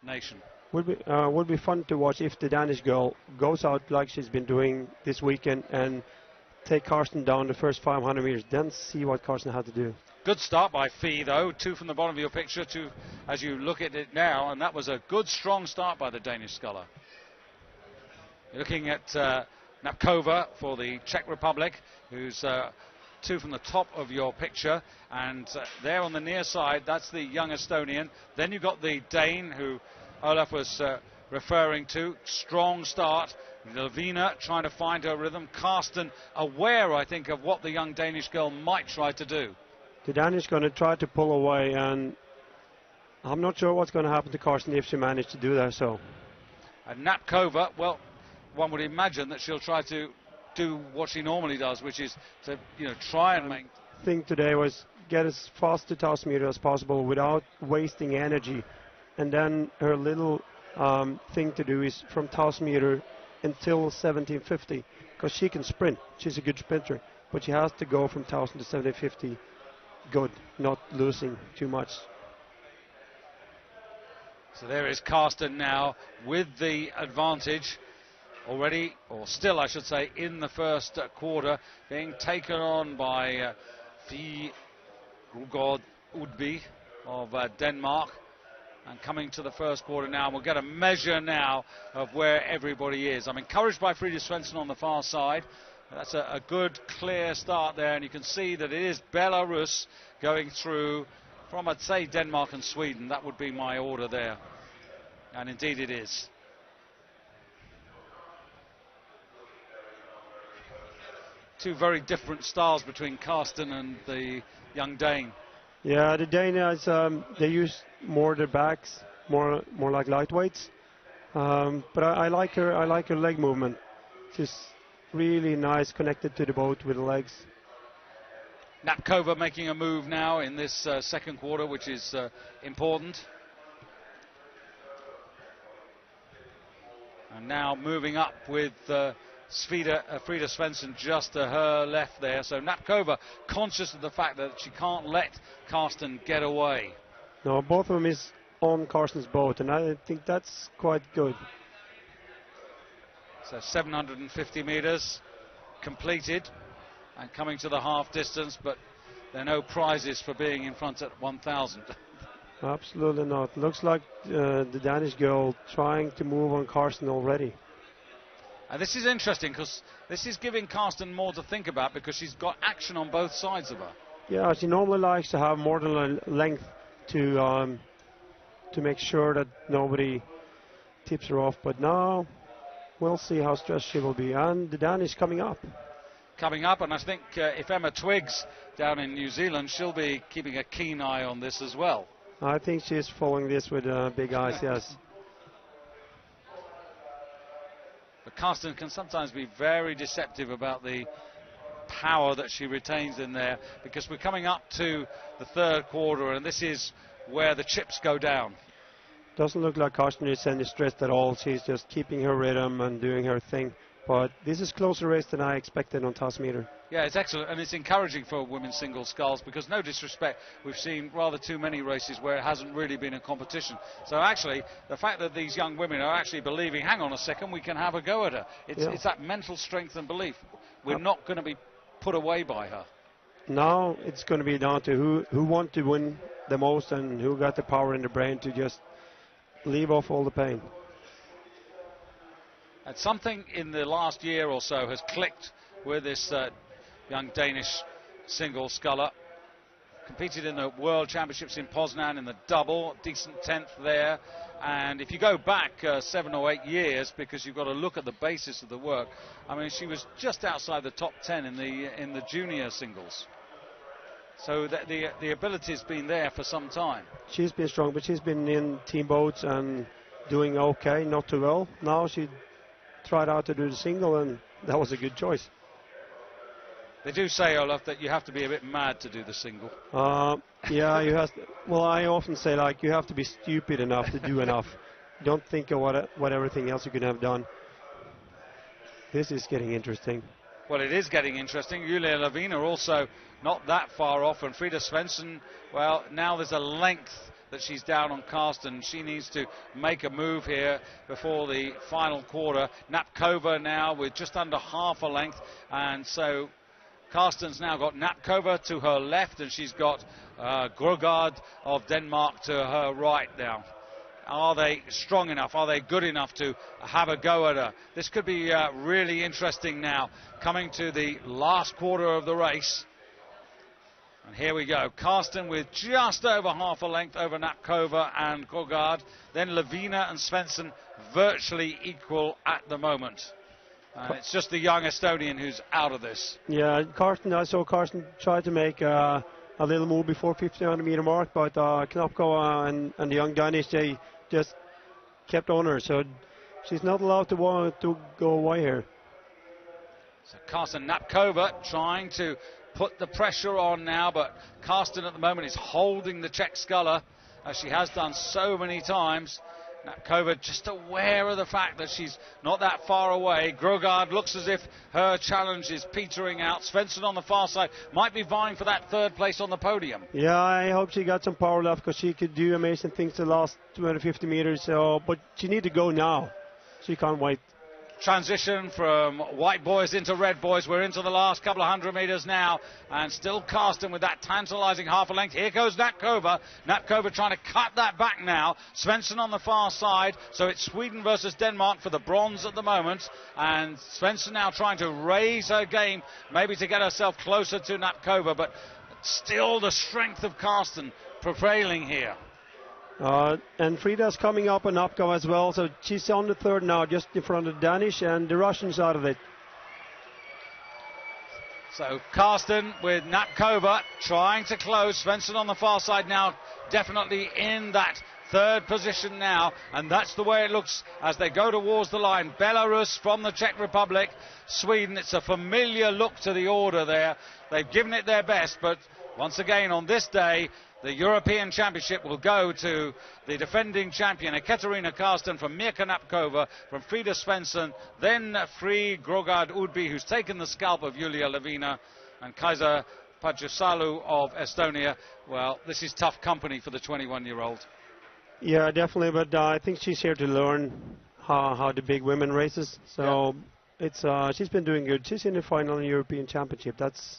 nation. Would be fun to watch if the Danish girl goes out like she's been doing this weekend and take Karsten down the first 500 meters, then see what Karsten had to do. Good start by Fee, though. 2 from the bottom of your picture, 2 as you look at it now, and that was a good, strong start by the Danish sculler. You're looking at Napkova for the Czech Republic, who's 2 from the top of your picture, and there on the near side, that's the young Estonian. Then you've got the Dane, who Olaf was referring to. Strong start. Lavina trying to find her rhythm. Karsten aware, I think, of what the young Danish girl might try to do. The Danish going to try to pull away, and I'm not sure what's going to happen to Karsten if she managed to do that. So, and Napkova, well, one would imagine that she'll try to do what she normally does, which is to, try and make. Thing today was get as fast to 1,000 meters as possible without wasting energy, and then her little thing to do is from 1,000 meter until 1750, because she can sprint. She's a good sprinter, but she has to go from 1,000 to 1750. Good, not losing too much. So there is Karsten now with the advantage already, or still I should say, in the first quarter, being taken on by Fie Rugård Udby of Denmark. And coming to the first quarter now, we'll get a measure now of where everybody is. I'm encouraged by Frida Svensson on the far side. That's a good, clear start there, and you can see that it is Belarus going through from, I'd say, Denmark and Sweden. That would be my order there, and indeed it is. Two very different styles between Karsten and the young Dane. Yeah, the Danes, they use more their backs, more like lightweights. But I like her leg movement. She's really nice, connected to the boat with the legs. Napkova making a move now in this second quarter, which is important. And now moving up with Frida Svensson just to her left there. So Napkova conscious of the fact that she can't let Karsten get away. No, both of them is on Karsten's boat, and I think that's quite good. So 750 meters completed and coming to the half distance, but there are no prizes for being in front at 1,000. Absolutely not. Looks like the Danish girl trying to move on Karsten already. And this is interesting because this is giving Karsten more to think about because she's got action on both sides of her. Yeah, she normally likes to have more than a length to make sure that nobody tips her off, but now we'll see how stressed she will be. And the Danish coming up. Coming up, and I think if Emma Twiggs down in New Zealand, she'll be keeping a keen eye on this as well. I think she's following this with big eyes, yes. But Karsten can sometimes be very deceptive about the power that she retains in there, because we're coming up to the third quarter, and this is where the chips go down. Doesn't look like Karsten is any stressed at all. She's just keeping her rhythm and doing her thing. But this is closer race than I expected on 1,000 meter. Yeah, it's excellent, and it's encouraging for women's single sculls, because no disrespect, we've seen rather too many races where it hasn't really been a competition. So actually, the fact that these young women are actually believing, hang on a second, we can have a go at her. It's that mental strength and belief. We're not going to be put away by her. Now it's going to be down to who want to win the most and who got the power in the brain to just leave off all the pain. And something in the last year or so has clicked with this young Danish single sculler. Competed in the World Championships in Poznan in the double, decent 10th there. And if you go back 7 or 8 years, because you've got to look at the basis of the work, I mean, she was just outside the top 10 in the junior singles. So the ability's been there for some time. She's been strong, but she's been in team boats and doing okay, not too well. Now she tried out to do the single, and that was a good choice. They do say, Olaf, that you have to be a bit mad to do the single. Yeah, you have to, well, I often say, like, you have to be stupid enough to do enough. Don't think of what everything else you could have done. This is getting interesting. Well, it is getting interesting. Julia Lavina also not that far off, and Frida Svensson, well, now there's a length that she's down on Karsten. She needs to make a move here before the final quarter. Napkova now with just under half a length, and so Karsten's now got Napkova to her left, and she's got Grogard of Denmark to her right now. Are they strong enough? Are they good enough to have a go at her? This could be really interesting now, coming to the last quarter of the race. And here we go. Karsten with just over half a length over Napkova and Grogard. Then Levina and Svensson virtually equal at the moment. And it's just the young Estonian who's out of this. Yeah, Karsten, I saw Karsten try to make a little move before 1500 meter mark, but Knapkova and the young Danish, they just kept on her, so she's not allowed to go away here. So Karsten Napkova trying to put the pressure on now, but Karsten at the moment is holding the Czech sculler, as she has done so many times. Napkova just aware of the fact that she's not that far away. Grogard looks as if her challenge is petering out. Svensson on the far side might be vying for that third place on the podium. Yeah, I hope she got some power left, because she could do amazing things the last 250 meters. But she need to go now. She can't wait. Transition from white boys into red boys. We're into the last couple of hundred meters now, and still Karsten with that tantalizing half a length. Here goes Napkova. Napkova trying to cut that back now. Svensson on the far side, so it's Sweden versus Denmark for the bronze at the moment, and Svensson now trying to raise her game, maybe to get herself closer to Napkova, but still the strength of Karsten prevailing here. And Frida's coming up on Napkova as well, so she's on the third now, just in front of the Danish, and the Russians out of it. So Karsten with Napkova trying to close. Svensson on the far side now, definitely in that third position now, and that's the way it looks as they go towards the line. Belarus from the Czech Republic, Sweden. It's a familiar look to the order there. They've given it their best, but once again on this day, the European Championship will go to the defending champion, Ekaterina Karsten, from Mirka Napkova, from Frida Svensson, then Free Grogard Udby, who's taken the scalp of Julia Levina, and Kaisa Pajusalu of Estonia. Well, this is tough company for the 21-year-old. Yeah, definitely, but I think she's here to learn how the big women races. So yeah. She's been doing good. She's in the final in the European Championship. That's